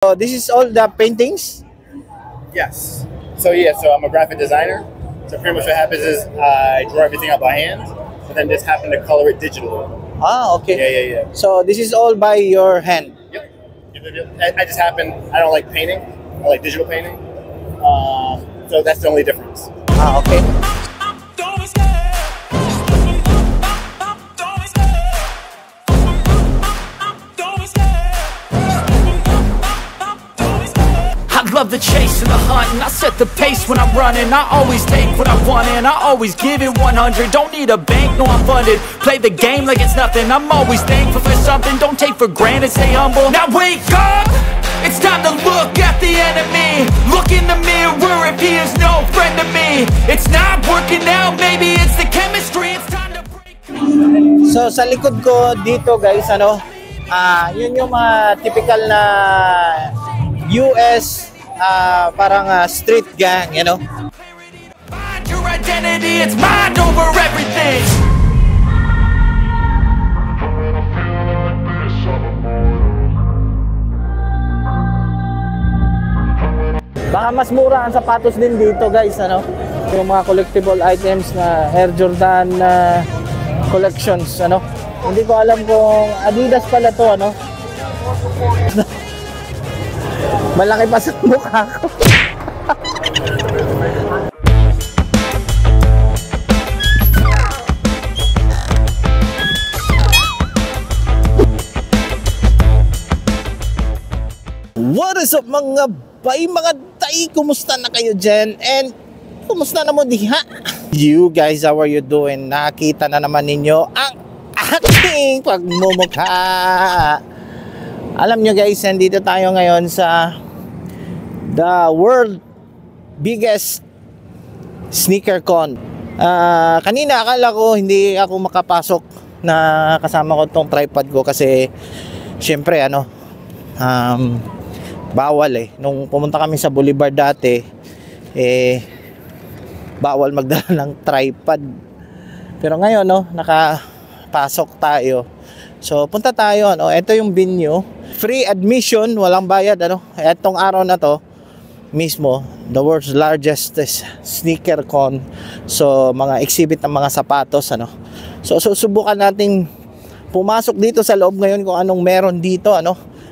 So this is all the paintings? Yes. So I'm a graphic designer. So pretty much what happens is I draw everything out by hand, but then just happen to color it digitally. Ah, okay. Yeah. So this is all by your hand? Yep. I don't like painting. I like digital painting. So that's the only difference. Ah, okay. I love the chase and the hunt, and I set the pace when I'm running. I always take what I want and I always give it 100. Don't need a bank, no I'm funded. Play the game like it's nothing. I'm always thankful for something. Don't take for granted, stay humble. Now wake up! It's time to look at the enemy. Look in the mirror if he is no friend to me. It's not working out, maybe it's the chemistry. It's time to break. So sa likod ko dito guys, yun yung mga typical na US parang street gang, you know. Find your identity, it's mind over everything. Baka mas mura ang sapatos din dito guys, yung mga collectible items na Air Jordan collections, Hindi ko alam kung Adidas pala to, Malaki pa sa mukha ko. What is up mga bay, mga tay? Kumusta na kayo dyan? And kumusta na mo diha? You guys, how are you doing? Nakita na naman ninyo ang aking pagmumukha. Alam nyo guys, nandito tayo ngayon sa the world biggest sneaker con. Kanina akala ko hindi ako makapasok na kasama ko tong tripod ko kasi syempre bawal nung pumunta kami sa Boulevard dati bawal magdala ng tripod, pero ngayon nakapasok tayo. So punta tayo, ito yung venue, free admission, walang bayad, etong araw na to mismo, the world's largest sneaker con. So mga exhibit ng mga sapatos, So susubukan nating pumasok dito sa loob ngayon kung anong meron dito,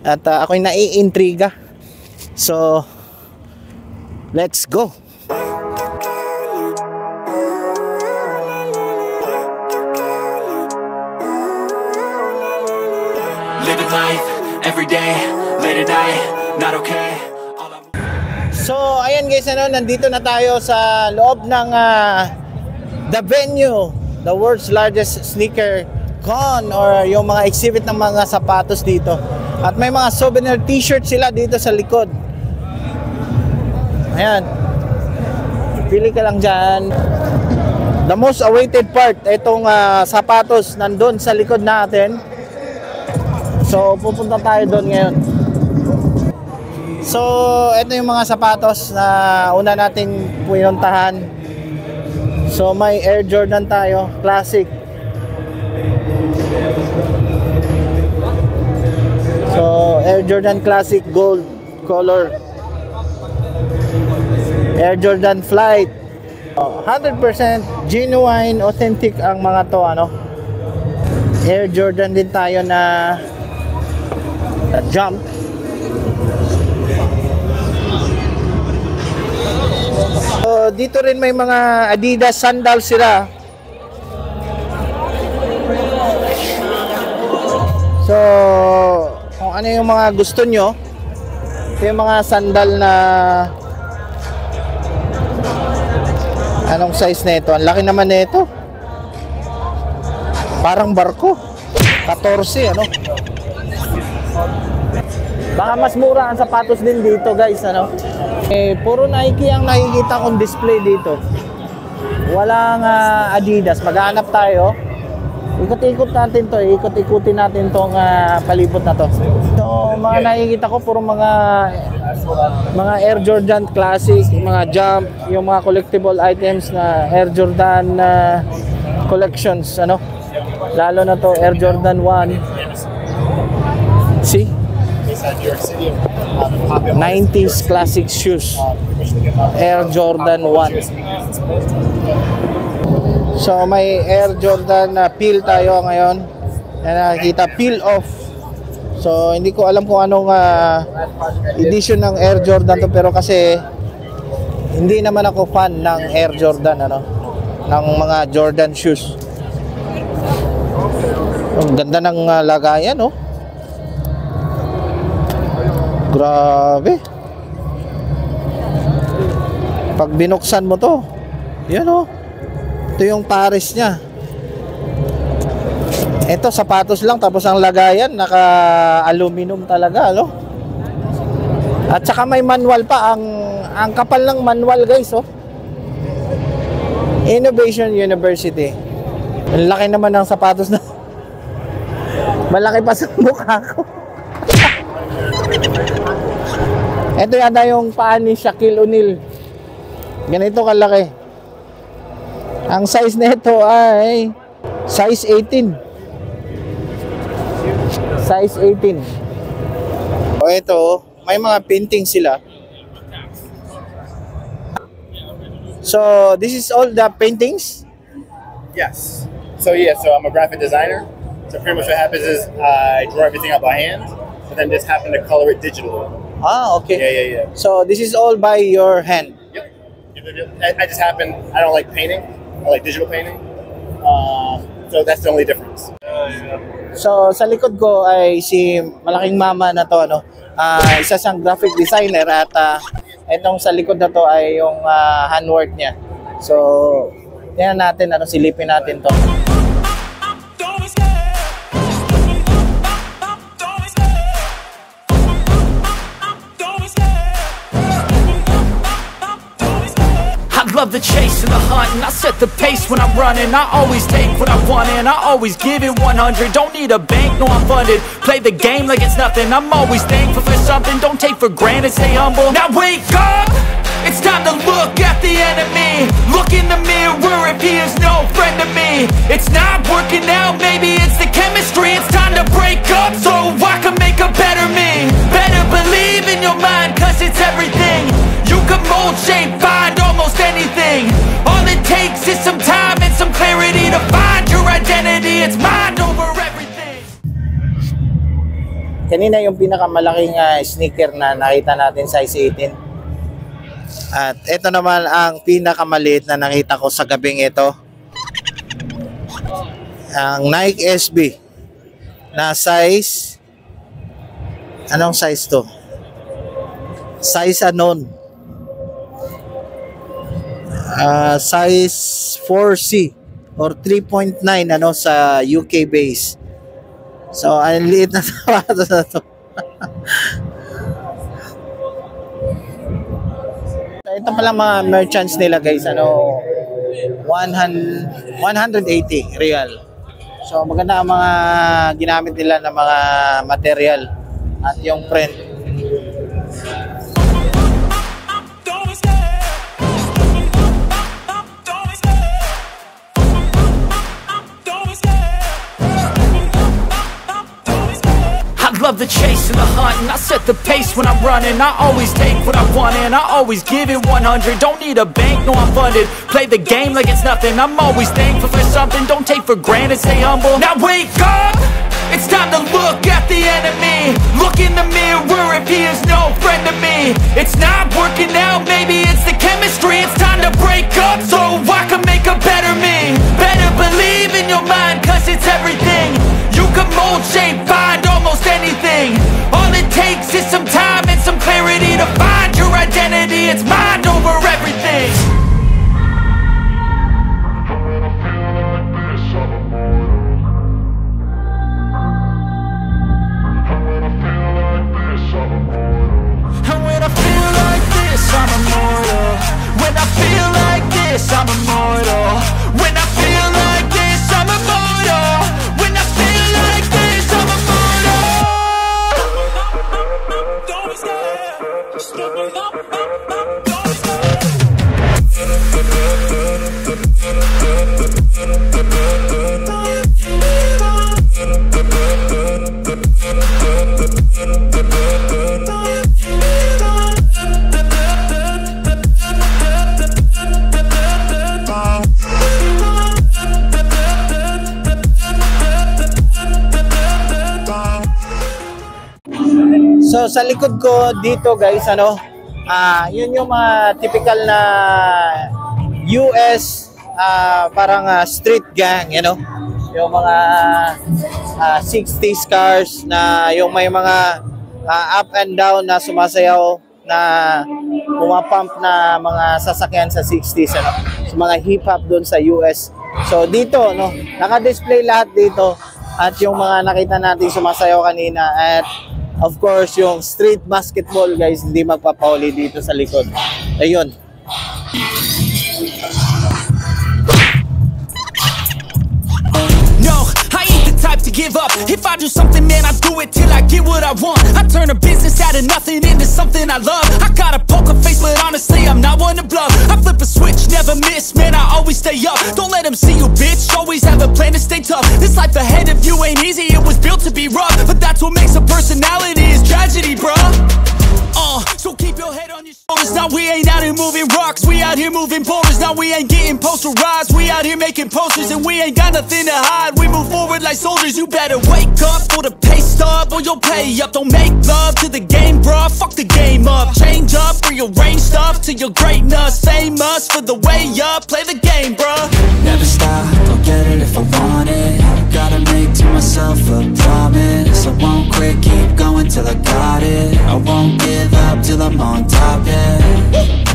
At ako'y naiintriga. So let's go. Living life every day, late at night, not okay. So ayan guys, nandito na tayo sa loob ng the venue, the world's largest sneaker con, or yung mga exhibit ng mga sapatos dito. At may mga souvenir t-shirt sila dito sa likod. Ayan, pili ka lang dyan. The most awaited part, itong sapatos nandun sa likod natin. So pupunta tayo doon ngayon. So ito yung mga sapatos na una nating pinuntahan. So may Air Jordan tayo, classic. So Air Jordan Classic gold color, Air Jordan Flight, 100% genuine, authentic ang mga to, Air Jordan din tayo na Jump. So dito rin may mga Adidas sandals sila. So kung ano yung mga gusto nyo, ito yung mga sandal na anong size na ito? Ang laki naman na ito, parang barko, 14, Baka mas mura ang sapatos din dito guys, puro Nike ang nakikita kong display dito. Walang Adidas. Maghanap tayo. Ikot-ikot natin to, ikot-ikutin natin tong palibot na to. So mga nakikita ko puro mga Air Jordan Classic, mga Jump, yung mga collectible items na Air Jordan collections, lalo na to Air Jordan 1. See? New York City. Popular 90s classic shoes. Air Jordan 1. So may Air Jordan na peel tayo ngayon. Nakikita peel off. So hindi ko alam kung anong edition ng Air Jordan to, pero kasi hindi naman ako fan ng Air Jordan, ano, ng mga Jordan shoes. Ang ganda ng lagayan, oh. Grabe. Pag binuksan mo to, yan, oh. Ito yung pares niya. Ito sapatos lang, tapos ang lagayan naka-aluminum talaga, no? At saka may manual pa, ang kapal ng manual, guys, oh. Innovation University. Ang laki naman ng sapatos na. Malaki pa sa mukha ko. Ito yata yung paa ni Shaquille O'Neal. Ganito kalaki. Ang size nito ay size 18. Size 18. O ito, may mga painting sila. So, this is all the paintings? Yes. So I'm a graphic designer. So pretty much what happens is I draw everything out by hand, but then just happen to color it digitally. Ah, okay. Yeah. So, this is all by your hand? Yep. I just happen, I don't like painting. I like digital painting. So that's the only difference. So, sa likod ko ay si malaking mama na to, ano, isa siyang graphic designer, at itong sa likod na to ay yung handwork niya. So, tingnan natin, ano, silipin natin to. Love the chase and the hunt, and I set the pace when I'm running. I always take what I want and I always give it 100. Don't need a bank, no, I'm funded. Play the game like it's nothing. I'm always thankful for something. Don't take for granted, stay humble. Now wake up, it's time to look at the enemy. Look in the mirror if he is no friend to me. It's not working out, maybe it's the chemistry. It's time to break up so I can make a better me. Better believe in your mind, cause it's everything. You can mold, shape, find almost anything. All it takes is some time and some clarity to find your identity. It's mind over everything. Kanina yung pinakamalaking sneaker na nakita natin, size 18. At ito naman ang pinakamaliit na nakita ko sa gabing ito. Ang Nike SB na size, anong size to? Size unknown. Size 4C or 3.9, ano, sa UK base. So, ang liit na sapatos na to. So, ito pala mga merchants nila, guys, ano, 180 real. So, maganda ang mga ginamit nila na mga material at yung print. Love the chase and the hunt, and I set the pace when I'm running. I always take what I want and I always give it 100. Don't need a bank, no, I'm funded. Play the game like it's nothing. I'm always thankful for something. Don't take for granted, stay humble. Now wake up, it's time to look at the enemy. Look in the mirror if he is no friend to me. It's not working out, maybe it's the chemistry. It's time to break up so I can make a better me. Better believe in your mind, cause it's everything. You can mold, shape, find almost anything. All it takes is some time and some clarity to find your identity. It's mind over everything. And when I feel like this, I'm immortal. When I feel like this, I'm immortal. When I feel like this, I'm immortal. When I feel like this, I'm immortal. Don't stop, just stop it up, don't stop. So sa likod ko dito guys, yun yung mga typical na US parang street gang, you know. Yung mga 60s cars na yung may mga up and down na sumasayaw na pumapump na mga sasakyan sa 60s, ano. So mga hip-hop doon sa US. So dito, no, naka-display lahat dito at yung mga nakita natin sumasayaw kanina at of course yung street basketball guys, hindi magpapauli dito sa likod. Ayun. No, I ain't the type to give up. If I do something, man, I do it till I get what I want. I turn a business out of nothing into something I love. I got a poker face, but honestly, I'm not one to bluff. I flip a switch, never miss, man, I always stay up. Don't let them see you, bitch, always have a plan to stay tough. This life ahead of you ain't easy, it was built to be rough. But that's what makes a personality, is tragedy, bruh. So keep your head on your shoulders. Now we ain't out here moving rocks, we out here moving boulders. Now we ain't getting posterized, we out here making posters. And we ain't got nothing to hide, we move forward like soldiers. You better wake up for the pay stub or you'll pay up. Don't make love to the game, bruh, fuck the game up. Change up, rearrange stuff to your greatness. Famous for the way up, play the game, bruh. Never stop, I'll get it if I want it. Gotta make to myself a promise. I won't quit, keep going till I got it. I won't give up till I'm on top, yeah.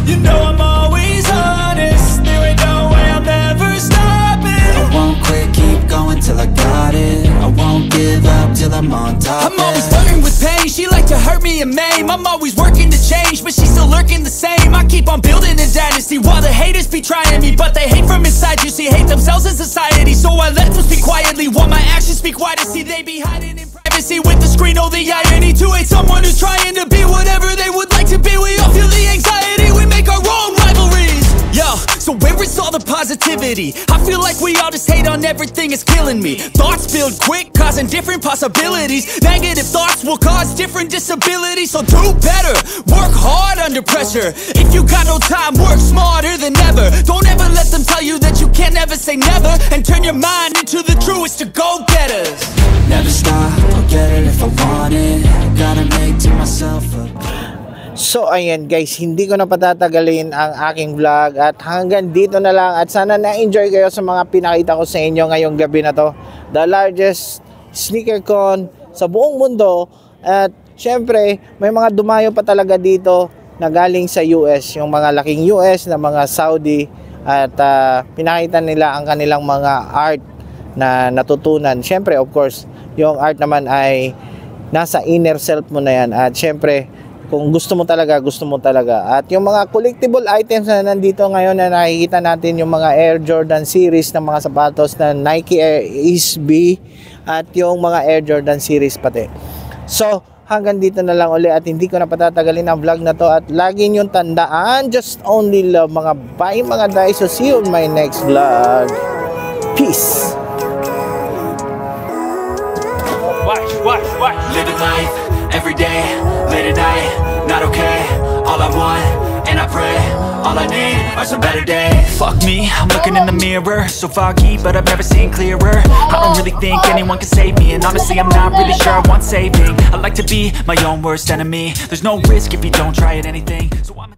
You know I'm always honest, there ain't no way I'm ever stopping. I won't quit, keep going till I got it. I won't give up till I'm on top, I'm always flirting with pain, she like to hurt me and maim. I'm always working to change, but she's still lurking the same. I keep on building a dynasty while the haters be trying me. But they hate from inside, you see, hate themselves in society. So I let them speak quietly while my actions speak wider. See, they be hiding in privacy with the screen. Oh, the irony to hate someone who's trying to be whatever they would like to be. We all feel the anxiety, we make our own rivalries. Yo, so where is all the positivity? I feel like we all just hate on everything, it's killing me. Thoughts build quick, causing different possibilities. Negative thoughts will cause different disabilities. So do better, work hard under pressure. If you got no time, work smarter than ever. Don't ever let them tell you that you can't never say never. And turn your mind into the truest to go-getters. Never stop, I'll get it if I want it. Gotta make to myself a So ayan guys, hindi ko na patatagalin ang aking vlog at hanggang dito na lang at sana na-enjoy kayo sa mga pinakita ko sa inyo ngayong gabi na to. The largest sneaker con sa buong mundo at syempre may mga dumayo pa talaga dito na galing sa US, yung mga laking US na mga Saudi at pinakita nila ang kanilang mga art na natutunan. Syempre of course, yung art naman ay nasa inner self mo na yan at syempre kung gusto mo talaga, gusto mo talaga. At yung mga collectible items na nandito ngayon na nakikita natin, yung mga Air Jordan series ng mga sapatos na Nike Air SB at yung mga Air Jordan series pati. So, hanggang dito na lang uli at hindi ko na patatagalin ang vlog na to at lagi niyong tandaan, just only love mga bye mga guys. So, see you in my next vlog. Peace! Watch. living life every day, late at night, not okay. All I want, and I pray, all I need are some better days. Fuck me, I'm looking in the mirror, so foggy, but I've never seen clearer. I don't really think anyone can save me, and honestly I'm not really sure I want saving. I like to be my own worst enemy. There's no risk if you don't try at anything, so I'm